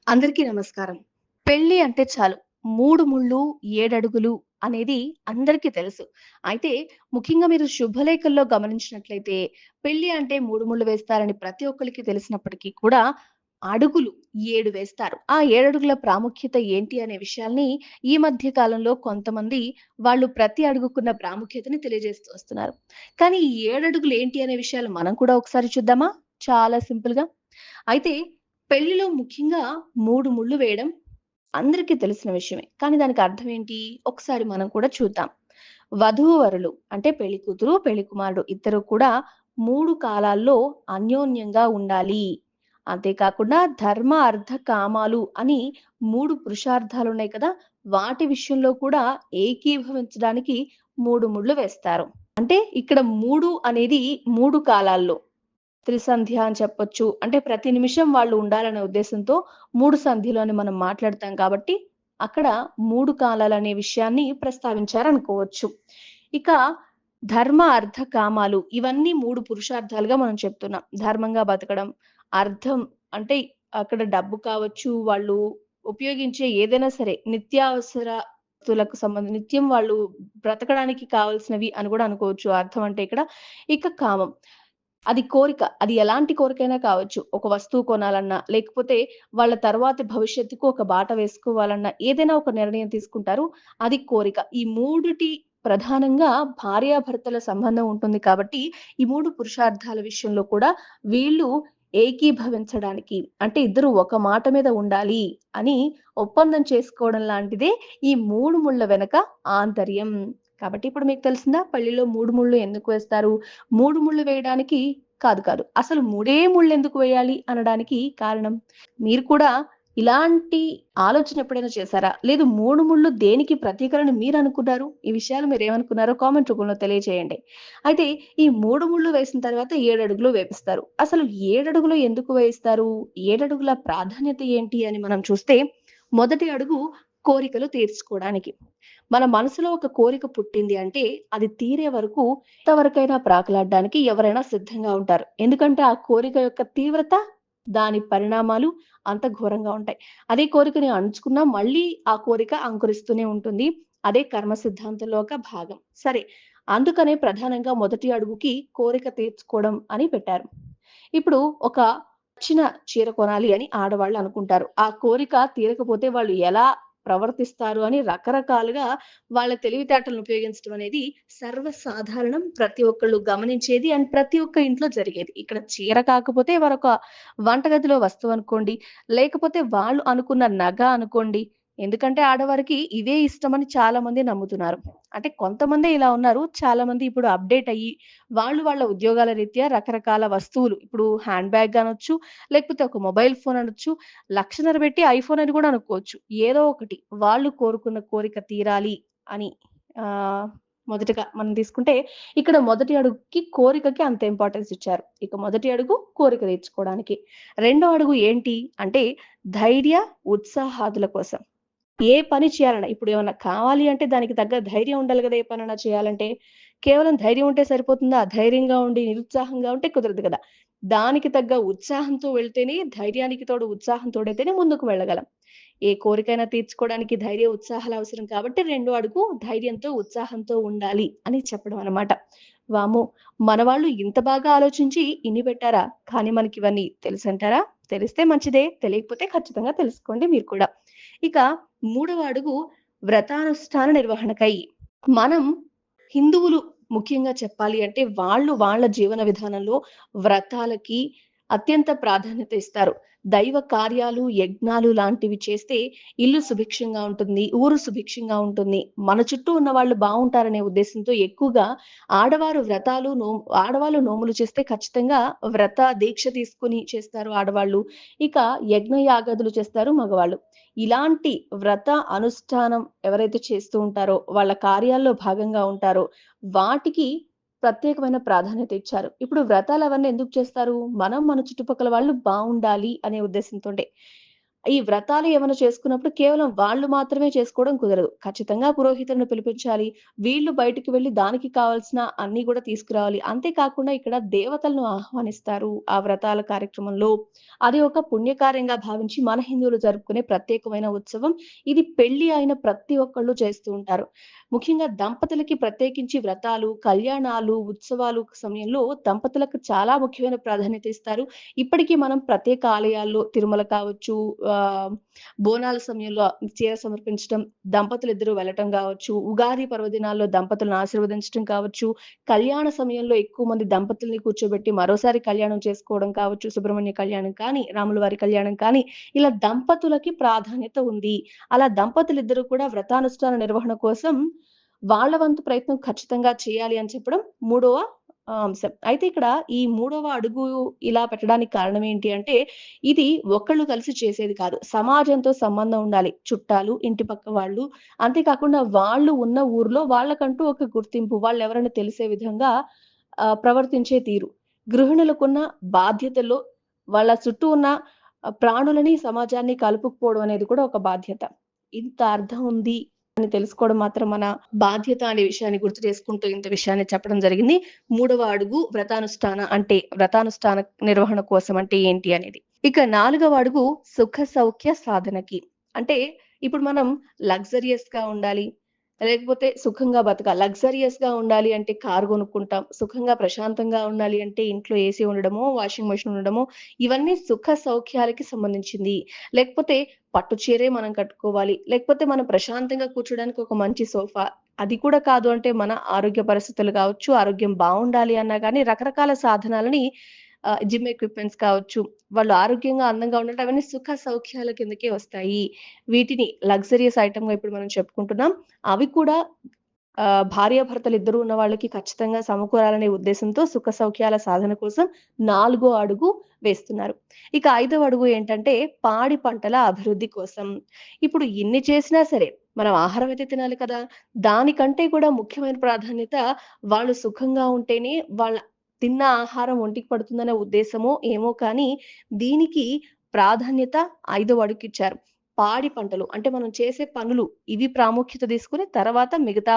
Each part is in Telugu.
అందరికీ నమస్కారం. పెళ్లి అంటే చాలు 3 ముళ్ళు, 7 అడుగులు అనేది అందరికీ తెలుసు. అయితే ముఖ్యంగా మీరు శుభలేఖల్లో గమనించినట్లయితే పెళ్లి అంటే 3 ముళ్ళు వేస్తారని ప్రతి ఒక్కళ్ళకి తెలిసినప్పటికీ కూడా అడుగులు 7 వేస్తారు. ఆ 7 అడుగుల ప్రాముఖ్యత ఏంటి అనే విషయాల్ని ఈ మధ్య కాలంలో కొంతమంది వాళ్ళు ప్రతి అడుగుకున్న ప్రాముఖ్యతని తెలియజేస్తూ వస్తున్నారు. కానీ ఈ 7 అడుగులు ఏంటి అనే విషయాలు మనం కూడా ఒకసారి చూద్దామా? చాలా సింపుల్‌గా. అయితే పెళ్లిలో ముఖ్యంగా 3 ముళ్ళు వేయడం అందరికీ తెలిసిన విషయమే. కానీ దానికి అర్థం ఏంటి? ఒకసారి మనం కూడా చూద్దాం. వధూవరులు అంటే పెళ్లి కూతురు, పెళ్లి కుమారుడు ఇద్దరు కూడా 3 కాలాల్లో అన్యోన్యంగా ఉండాలి. అంతేకాకుండా ధర్మ, అర్థ, కామాలు అని 3 పురుషార్థాలున్నాయి కదా! వాటి విషయంలో కూడా ఏకీభవించడానికి 3 ముళ్ళు వేస్తారు. అంటే ఇక్కడ 3 అనేది 3 కాలాల్లో. త్రిసంధ్య అని చెప్పొచ్చు. అంటే ప్రతి నిమిషం వాళ్ళు ఉండాలనే ఉద్దేశంతో 3 సంధ్యలు అని మనం మాట్లాడతాం కాబట్టి, అక్కడ 3 కాలాలనే విషయాన్ని ప్రస్తావించారనుకోవచ్చు. ఇక ధర్మ, అర్థ, కామాలు ఇవన్నీ 3 పురుషార్థాలుగా మనం చెప్తున్నాం. ధర్మంగా బతకడం, అర్థం అంటే అక్కడ డబ్బు కావచ్చు, వాళ్ళు ఉపయోగించే ఏదైనా సరే నిత్యావసరతులకు నిత్యం వాళ్ళు బ్రతకడానికి కావాల్సినవి అని గూడా అనుకోవచ్చు. అర్థం అంటే ఇక్కడ. ఇక కామం. అది కోరిక. అది ఎలాంటి కోరికైనా కావచ్చు. ఒక వస్తువు కొనాలన్నా, లేకపోతే వాళ్ళ తర్వాతి భవిష్యత్తుకు ఒక బాట వేసుకోవాలన్నా, ఏదైనా ఒక నిర్ణయం తీసుకుంటారు. అది కోరిక. ఈ మూడిటి ప్రధానంగా భార్యాభర్తల సంబంధం ఉంటుంది కాబట్టి, ఈ 3 పురుషార్థాల విషయంలో కూడా వీళ్ళు ఏకీభవించడానికి అంటే ఇద్దరు ఒక మాట మీద ఉండాలి అని ఒప్పందం చేసుకోవడం లాంటిదే ఈ 3 ముళ్ళ వెనక ఆంతర్యం. కాబట్టి ఇప్పుడు మీకు తెలిసిందా? పెళ్లిలో 3 ముళ్ళు ఎందుకు వేస్తారు? 3 ముళ్ళు వేయడానికి కాదు. అసలు మూడే ముళ్ళెందుకు వేయాలి అనడానికి కారణం. మీరు కూడా ఇలాంటి ఆలోచన ఎప్పుడైనా చేశారా? లేదు 3 ముళ్ళు దేనికి ప్రతీకలని మీరనుకున్నారు? ఈ విషయాలు మీరేమనుకున్నారో కామెంట్ రూపంలో తెలియజేయండి. అయితే ఈ 3 ముళ్ళు వేసిన తర్వాత 7 అడుగులు వేపిస్తారు. అసలు 7 అడుగులు ఎందుకు వేయిస్తారు? 7 అడుగుల ప్రాధాన్యత ఏంటి అని మనం చూస్తే, మొదటి అడుగు కోరికలు తీర్చుకోవడానికి. మన మనసులో ఒక కోరిక పుట్టింది అంటే, అది తీరే వరకు ఎంతవరకైనా ప్రాకులాడడానికి ఎవరైనా సిద్ధంగా ఉంటారు. ఎందుకంటే, ఆ కోరిక యొక్క తీవ్రత, దాని పరిణామాలు అంత ఘోరంగా ఉంటాయి. అదే కోరికని అణుచుకున్నా మళ్ళీ ఆ కోరిక అంకురిస్తూనే ఉంటుంది. అదే కర్మ సిద్ధాంతంలో ఒక భాగం. సరే, అందుకనే ప్రధానంగా మొదటి అడుగుకి కోరిక తీర్చుకోవడం అని పెట్టారు. ఇప్పుడు ఒక నచ్చిన చీర కొనాలి అని ఆడవాళ్ళు అనుకుంటారు. ఆ కోరిక తీరకపోతే వాళ్ళు ఎలా ప్రవర్తిస్తారు అని రకరకాలుగా వాళ్ళ తెలివితేటలను ఉపయోగించడం అనేది సర్వసాధారణం. ప్రతి ఒక్కళ్ళు గమనించేది అండ్ ప్రతి ఒక్క ఇంట్లో జరిగేది. ఇక్కడ చీర కాకపోతే మరొక వంటగదిలో వస్తువనుకోండి, లేకపోతే వాళ్ళు అనుకున్న నగ అనుకోండి. ఎందుకంటే ఆడవారికి ఇవే ఇష్టమని చాలా మంది నమ్ముతున్నారు. అంటే కొంతమందే ఇలా ఉన్నారు. చాలా మంది ఇప్పుడు అప్‌డేట్ అయ్యి వాళ్ళు వాళ్ళ ఉద్యోగాల రీత్యా రకరకాల వస్తువులు ఇప్పుడు హ్యాండ్ బ్యాగ్ అనొచ్చు, లేకపోతే ఒక మొబైల్ ఫోన్ అనొచ్చు, 1,50,000 పెట్టి ఐఫోన్ అని కూడా అనుకోవచ్చు. ఏదో ఒకటి వాళ్ళు కోరుకున్న కోరిక తీరాలి అని ఆహ్, మొదటగా మనం తీసుకుంటే ఇక్కడ మొదటి అడుగుకి కోరికకి అంత ఇంపార్టెన్స్ ఇచ్చారు. ఇక మొదటి అడుగు కోరిక తీర్చుకోవడానికి. రెండో అడుగు ఏంటి అంటే ధైర్య, ఉత్సాహాదుల కోసం. ఏ పని చేయాలన్నా ఇప్పుడు ఏమన్నా కావాలి అంటే దానికి తగ్గ ధైర్యం ఉండాలి గదా! ఏ పనన్నా చేయాలంటే. కేవలం ధైర్యం ఉంటే సరిపోతుందా? ధైర్యంగా ఉండి నిరుత్సాహంగా ఉంటే కుదరదు గదా! దానికి తగ్గ ఉత్సాహంతో వెళ్తేనే ధైర్యానికి తోడు ఉత్సాహం తోడైతేనే ముందుకు వెళ్ళగలం. ఏ కోరికైనా తీర్చుకోవడానికి ధైర్య, ఉత్సాహాలు అవసరం కాబట్టి రెండో అడుగు ధైర్యంతో, ఉత్సాహంతో ఉండాలి అని చెప్పడం అన్నమాట. వామ్మో! మనవాళ్ళు ఇంత బాగా ఆలోచించి ఇన్ని పెట్టారా? కానీ మనకివన్నీ తెలుసంటారా? తెలిస్తే మంచిదే. తెలియకపోతే ఖచ్చితంగా తెలుసుకోండి మీరు కూడా. ఇక మూడవ అడుగు వ్రతానుష్ఠాన నిర్వహణకై. మనం హిందువులు ముఖ్యంగా చెప్పాలి అంటే వాళ్ళు వాళ్ళ జీవన విధానంలో వ్రతాలకి అత్యంత ప్రాధాన్యత ఇస్తారు. దైవ కార్యాలు, యజ్ఞాలు లాంటివి చేస్తే ఇల్లు సుభిక్షంగా ఉంటుంది. ఊరు సుభిక్షంగా ఉంటుంది. మన చుట్టూ ఉన్న వాళ్ళు బావుంటారనే ఉద్దేశంతో ఎక్కువగా ఆడవాళ్ళు నోములు చేస్తే ఖచ్చితంగా వ్రత దీక్ష తీసుకొని చేస్తారు ఆడవాళ్ళు. ఇక యజ్ఞ యాగాదులు చేస్తారు మగవాళ్ళు. ఇలాంటి వ్రత అనుష్ఠానం ఎవరైతే చేస్తూ ఉంటారో, వాళ్ళ కార్యాల్లో భాగంగా ఉంటారో, వాటికి ప్రత్యేకమైన ప్రాధాన్యత ఇచ్చారు. ఇప్పుడు వ్రతాలవన్నీ ఎందుకు చేస్తారు? మనం, మన చుట్టుపక్కల వాళ్ళు బావుండాలి అనే ఉద్దేశంతోటే. ఈ వ్రతాలు ఏమైనా చేసుకున్నప్పుడు కేవలం వాళ్ళు మాత్రమే చేసుకోవడం కుదరదు. ఖచ్చితంగా పురోహితుడిని పిలిపించాలి. వీళ్ళు బయటికి వెళ్లి దానికి కావాల్సిన అన్నీ గూడా తీసుకురావాలి. అంతే కాకుండా ఇక్కడ దేవతలను ఆహ్వానిస్తారు ఆ వ్రతాల కార్యక్రమంలో. అది ఒక పుణ్యకార్యంగా భావించి మన హిందువులు జరుపుకునే ప్రత్యేకమైన ఉత్సవం. ఇది పెళ్లి అయిన ప్రతి ఒక్కళ్ళు చేస్తూ ఉంటారు. ముఖ్యంగా దంపతులకి ప్రత్యేకించి వ్రతాలు, కళ్యాణాలు, ఉత్సవాలు సమయంలో దంపతులకు చాలా ముఖ్యమైన ప్రాధాన్యత ఇస్తారు. ఇప్పటికి మనం ప్రత్యేక ఆలయాల్లో తిరుమల కావచ్చు, ఆహ్, బోనాల సమయంలో చీర సమర్పించటం, దంపతులిద్దరూ వెళ్ళటం గావచ్చు, ఉగాది పర్వదినాల్లో దంపతులను ఆశీర్వదించటం కావచ్చు, కళ్యాణ సమయంలో ఎక్కువ మంది దంపతుల్ని కూర్చోబెట్టి మరోసారి కళ్యాణం చేసుకోవడం కావచ్చు, సుబ్రహ్మణ్య కళ్యాణం కానీ, రాముల వారి కళ్యాణం కానీ, ఇలా దంపతులకి ప్రాధాన్యత ఉంది. అలా దంపతులిద్దరూ కూడా వ్రతానుష్ఠాన నిర్వహణ కోసం వాళ్ళ వంతు ప్రయత్నం ఖచ్చితంగా చేయాలి అని చెప్పడం మూడవ అంశం. అయితే ఇక్కడ ఈ మూడవ అడుగు ఇలా పెట్టడానికి కారణం ఏంటి అంటే, ఇది ఒకళ్ళు కలిసి చేసేది కాదు. సమాజంతో సంబంధం ఉండాలి. చుట్టాలు, ఇంటి పక్క వాళ్ళు, అంతేకాకుండా వాళ్ళు ఉన్న ఊర్లో వాళ్ళకంటూ ఒక గుర్తింపు, వాళ్ళెవరని తెలిసే విధంగా ప్రవర్తించే తీరు. గృహిణులకున్న బాధ్యతల్లో వాళ్ళ చుట్టూ ఉన్న ప్రాణులని, సమాజాన్ని కలుపుకుపోవడం అనేది కూడా ఒక బాధ్యత. ఇంత అర్థం ఉంది అని తెలుసుకోవడం మాత్రం మన బాధ్యత అనే విషయాన్ని గుర్తు చేసుకుంటూ ఇంత విషయాన్ని చెప్పడం జరిగింది. మూడవ అడుగు వ్రతానుష్ఠాన నిర్వహణ కోసం అంటే ఏంటి అనేది. ఇక నాలుగవ అడుగు సుఖ సౌఖ్య సాధనకి. అంటే ఇప్పుడు మనం లగ్జరియస్‌గా ఉండాలి. లేకపోతే సుఖంగా బతకాలి. లగ్జరియస్‌గా ఉండాలి అంటే కారు కొనుక్కుంటాం. సుఖంగా ప్రశాంతంగా ఉండాలి అంటే ఇంట్లో ఏసీ ఉండడమో, వాషింగ్ మెషిన్ ఉండడమో ఇవన్నీ సుఖ సౌఖ్యాలకి సంబంధించింది. లేకపోతే పట్టు చీరే మనం కట్టుకోవాలి. లేకపోతే మనం ప్రశాంతంగా కూర్చోడానికి ఒక మంచి సోఫా. అది కూడా కాదు అంటే మన ఆరోగ్య పరిస్థితులు కావచ్చు, ఆరోగ్యం బావుండాలి అన్నా గాని రకరకాల సాధనాలని జిమ్ ఎక్విప్‌మెంట్స్ కావచ్చు, వాళ్ళు ఆరోగ్యంగా, అందంగా ఉండటం అవన్నీ సుఖ సౌఖ్యాల కిందకే వస్తాయి. వీటిని లగ్జరియస్ ఐటెమ్‌గా ఇప్పుడు మనం చెప్పుకుంటున్నాం. అవి కూడా భార్యాభర్తలిద్దరూ ఉన్న వాళ్ళకి ఖచ్చితంగా సమకూరాలనే ఉద్దేశంతో సుఖ సౌఖ్యాల సాధన కోసం నాలుగో అడుగు వేస్తున్నారు. ఇక ఐదవ అడుగు ఏంటంటే పాడి పంటల అభివృద్ధి కోసం. ఇప్పుడు ఇన్ని చేసినా సరే మనం ఆహారం అయితే తినాలి కదా! దానికంటే కూడా ముఖ్యమైన ప్రాధాన్యత వాళ్ళు సుఖంగా ఉంటేనే వాళ్ళ తిన్న ఆహారం ఒంటికి పడుతుందనే ఉద్దేశమో ఏమో కానీ దీనికి ప్రాధాన్యత ఐదవ అడుగిచ్చారు. పాడి పంటలు అంటే మనం చేసే పనులు ఇవి ప్రాముఖ్యత తీసుకొని తర్వాత మిగతా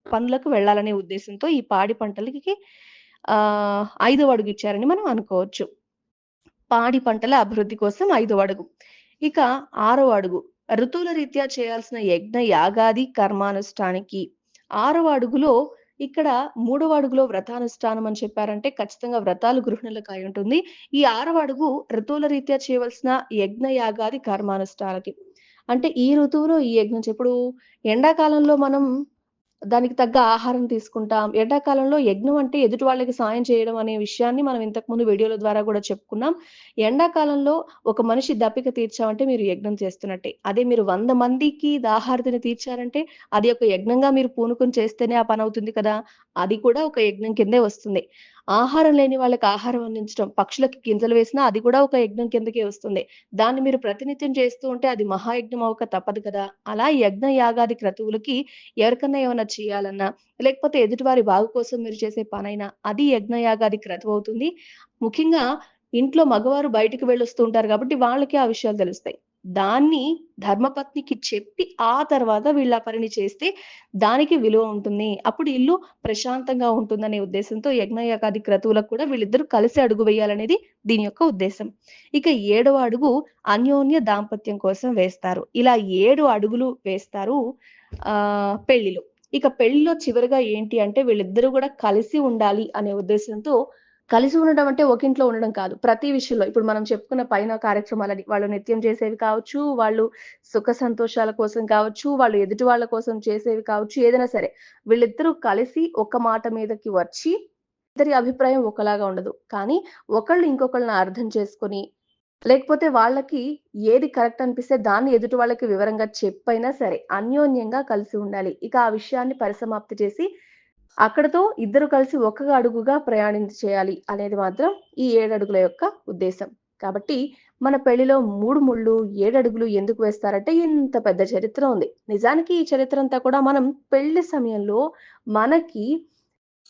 పనులకు వెళ్ళాలనే ఉద్దేశంతో ఈ పాడి పంటలకి ఐదవ అడుగిచ్చారని మనం అనుకోవచ్చు. పాడి పంటల అభివృద్ధి కోసం ఐదవ అడుగు. ఇక ఆరో అడుగు ఋతువుల రీత్యా చేయాల్సిన యజ్ఞ, యాగాది కర్మానుష్ఠానికి. ఆరవ అడుగులో ఇక్కడ మూడవ అడుగులో వ్రతానుష్ఠానం అని చెప్పారంటే ఖచ్చితంగా వ్రతాలు గృహిణులకు అయ్యుంటుంది. ఈ ఆరవ అడుగు ఋతువుల రీత్యా చేయవలసిన యజ్ఞ, యాగాది కర్మానుష్ఠానకి. అంటే ఈ ఋతువులో ఈ యజ్ఞం ఇప్పుడు ఎండాకాలంలో మనం దానికి తగ్గ ఆహారం తీసుకుంటాం. ఎండాకాలంలో యజ్ఞం అంటే ఎదుటి వాళ్ళకి సాయం చేయడం అనే విషయాన్ని మనం ఇంతకుముందు వీడియోల ద్వారా గూడా చెప్పుకున్నాం. ఎండాకాలంలో ఒక మనిషి దప్పిక తీర్చామంటే మీరు యజ్ఞం చేస్తున్నట్టే. అదే మీరు 100 మందికి దాహార్తిని తీర్చారంటే అది ఒక యజ్ఞంగా మీరు పూనుకొని చేస్తేనే ఆ పనవుతుంది కదా! అది కూడా ఒక యజ్ఞం కిందే వస్తుంది. ఆహారం లేని వాళ్ళకి ఆహారం అందించడం, పక్షులకి గింజలు వేసినా అది కూడా ఒక యజ్ఞం కిందకే వస్తుంది. దాన్ని మీరు ప్రతినిత్యం చేస్తూ ఉంటే అది మహాయజ్ఞం అవ్వక తప్పదు కదా! అలా యజ్ఞ, యాగాది క్రతువులకి ఎవరికన్నా ఏమన్నా చేయాలన్నా, లేకపోతే ఎదుటివారి బాగు కోసం మీరు చేసే పనైనా, అది యజ్ఞయాగాది క్రతువవుతుంది. ముఖ్యంగా ఇంట్లో మగవారు బయటికి వెళ్ళొస్తూ ఉంటారు గాబట్టి, వాళ్ళకి ఆ విషయాలు తెలుస్తాయి. దాన్ని ధర్మపత్నికి చెప్పి, ఆ తర్వాత వీళ్ళు ఆ పనిని చేస్తే దానికి విలువ ఉంటుంది. అప్పుడు ఇల్లు ప్రశాంతంగా ఉంటుందనే ఉద్దేశంతో యజ్ఞయాగాది క్రతువులకు కూడా వీళ్ళిద్దరూ కలిసి అడుగు వేయాలనేది దీని యొక్క ఉద్దేశం. ఇక ఏడవ అడుగు అన్యోన్య దాంపత్యం కోసం వేస్తారు. ఇలా 7 అడుగులు వేస్తారు పెళ్ళిలో. ఇక పెళ్ళిలో చివరగా ఏంటి అంటే వీళ్ళిద్దరూ గూడా కలిసి ఉండాలి అనే ఉద్దేశ్యంతో కలిసి ఉండడం అంటే ఒకింట్లో ఉండడం కాదు. ప్రతి విషయంలో ఇప్పుడు మనం చెప్పుకున్న పైన కార్యక్రమాలని వాళ్ళు నిత్యం చేసేవి కావచ్చు, వాళ్ళు సుఖ సంతోషాల కోసం కావచ్చు, వాళ్ళు ఎదుటి వాళ్ళ కోసం చేసేవి కావచ్చు, ఏదైనా సరే. వీళ్ళిద్దరూ కలిసి ఒక మాట మీదకి వచ్చి ఇద్దరి అభిప్రాయం ఒకలాగా ఉండదు. కానీ ఒకళ్ళు ఇంకొకళ్ళని అర్థం చేసుకొని లేకపోతే వాళ్ళకి ఏది కరెక్ట్ అనిపిస్తే దాన్ని ఎదుటి వాళ్ళకి వివరంగా చెప్పైనా సరే, అన్యోన్యంగా కలిసి ఉండాలి. ఇక ఆ విషయాన్ని పరిసమాప్తి చేసి, అక్కడితో ఇద్దరు కలిసి ఒక అడుగుగా చేయాలి అనేది మాత్రం ఈ 7 అడుగుల యొక్క ఉద్దేశం. కాబట్టి మన పెళ్లిలో 3 ముళ్ళు, 7 అడుగులు ఎందుకు వేస్తారంటే ఇంత పెద్ద చరిత్ర ఉంది. నిజానికి ఈ చరిత్ర అంతా కూడా మనం పెళ్లి సమయంలో మనకి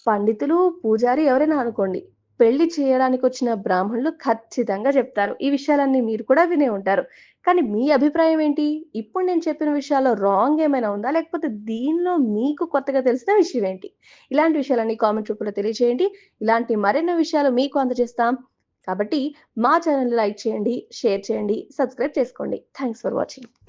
పండితులు, పూజారి ఎవరైనా అనుకోండి. పెళ్లి చేయడానికొచ్చిన బ్రాహ్మణులు ఖచ్చితంగా చెప్తారు. ఈ విషయాలన్నీ మీరు కూడా వినే ఉంటారు. కానీ మీ అభిప్రాయం ఏంటి? ఇప్పుడు నేను చెప్పిన విషయాల్లో రాంగ్ ఏమైనా ఉందా? లేకపోతే దీనిలో మీకు కొత్తగా తెలిసిన విషయం ఏంటి? ఇలాంటి విషయాలన్నీ కామెంట్ రూపంలో తెలియజేయండి. ఇలాంటి మరెన్నో విషయాలు మీకు అందజేస్తాం. కాబట్టి మా ఛానెల్‌ని లైక్ చేయండి, షేర్ చేయండి, సబ్స్క్రైబ్ చేసుకోండి. Thanks for watching.